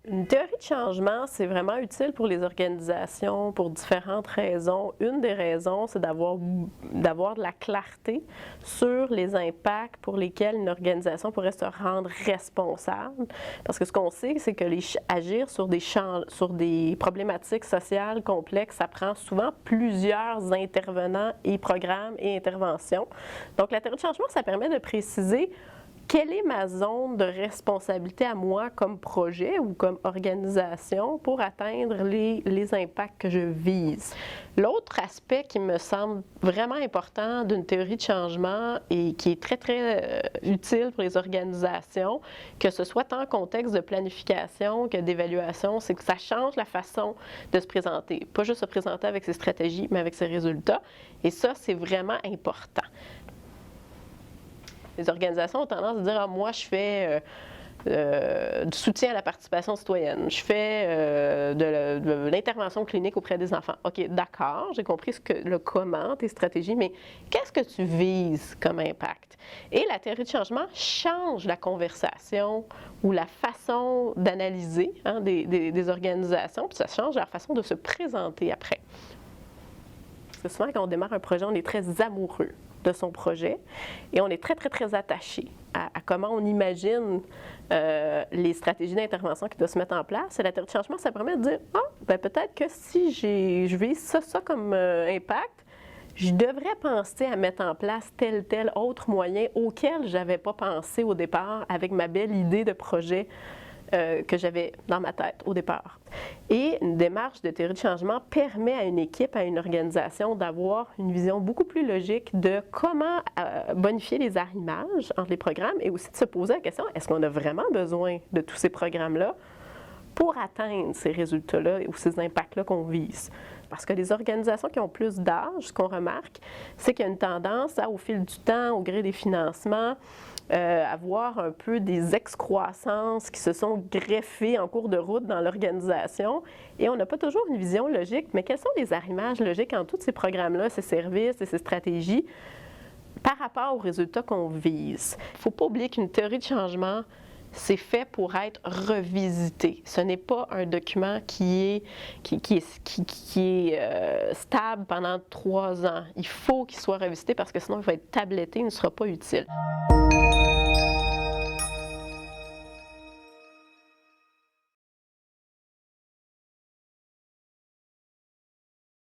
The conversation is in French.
Une théorie de changement, c'est vraiment utile pour les organisations pour différentes raisons. Une des raisons, c'est d'avoir de la clarté sur les impacts pour lesquels une organisation pourrait se rendre responsable. Parce que ce qu'on sait, c'est que agir sur des problématiques sociales complexes, ça prend souvent plusieurs intervenants et programmes et interventions. Donc, la théorie de changement, ça permet de préciser quelle est ma zone de responsabilité à moi comme projet ou comme organisation pour atteindre les impacts que je vise? L'autre aspect qui me semble vraiment important d'une théorie de changement et qui est très, très utile pour les organisations, que ce soit tant en contexte de planification que d'évaluation, c'est que ça change la façon de se présenter. Pas juste se présenter avec ses stratégies, mais avec ses résultats. Et ça, c'est vraiment important. Les organisations ont tendance à dire « Ah, moi, je fais du soutien à la participation citoyenne. Je fais de l'intervention clinique auprès des enfants. » OK, d'accord, j'ai compris le comment, tes stratégies, mais qu'est-ce que tu vises comme impact? Et la théorie de changement change la conversation ou la façon d'analyser des organisations, puis ça change la façon de se présenter après. Parce que souvent, quand on démarre un projet, on est très amoureux de son projet et on est très, très, très attaché à comment on imagine les stratégies d'intervention qui doivent se mettre en place. Et la théorie de changement, ça permet de dire « Ah, ben peut-être que si je vise ça comme impact, je devrais penser à mettre en place tel autre moyen auquel je n'avais pas pensé au départ avec ma belle idée de projet que j'avais dans ma tête au départ. » Et une démarche de théorie de changement permet à une équipe, à une organisation d'avoir une vision beaucoup plus logique de comment bonifier les arrimages entre les programmes et aussi de se poser la question, est-ce qu'on a vraiment besoin de tous ces programmes-là pour atteindre ces résultats-là ou ces impacts-là qu'on vise? Parce que les organisations qui ont plus d'âge, ce qu'on remarque, c'est qu'il y a une tendance à, au fil du temps, au gré des financements, avoir un peu des excroissances qui se sont greffées en cours de route dans l'organisation et on n'a pas toujours une vision logique, mais quels sont les arrimages logiques en tous ces programmes-là, ces services et ces stratégies par rapport aux résultats qu'on vise? Il ne faut pas oublier qu'une théorie de changement, c'est fait pour être revisité. Ce n'est pas un document qui est stable pendant 3 ans. Il faut qu'il soit revisité parce que sinon il va être tabletté, il ne sera pas utile.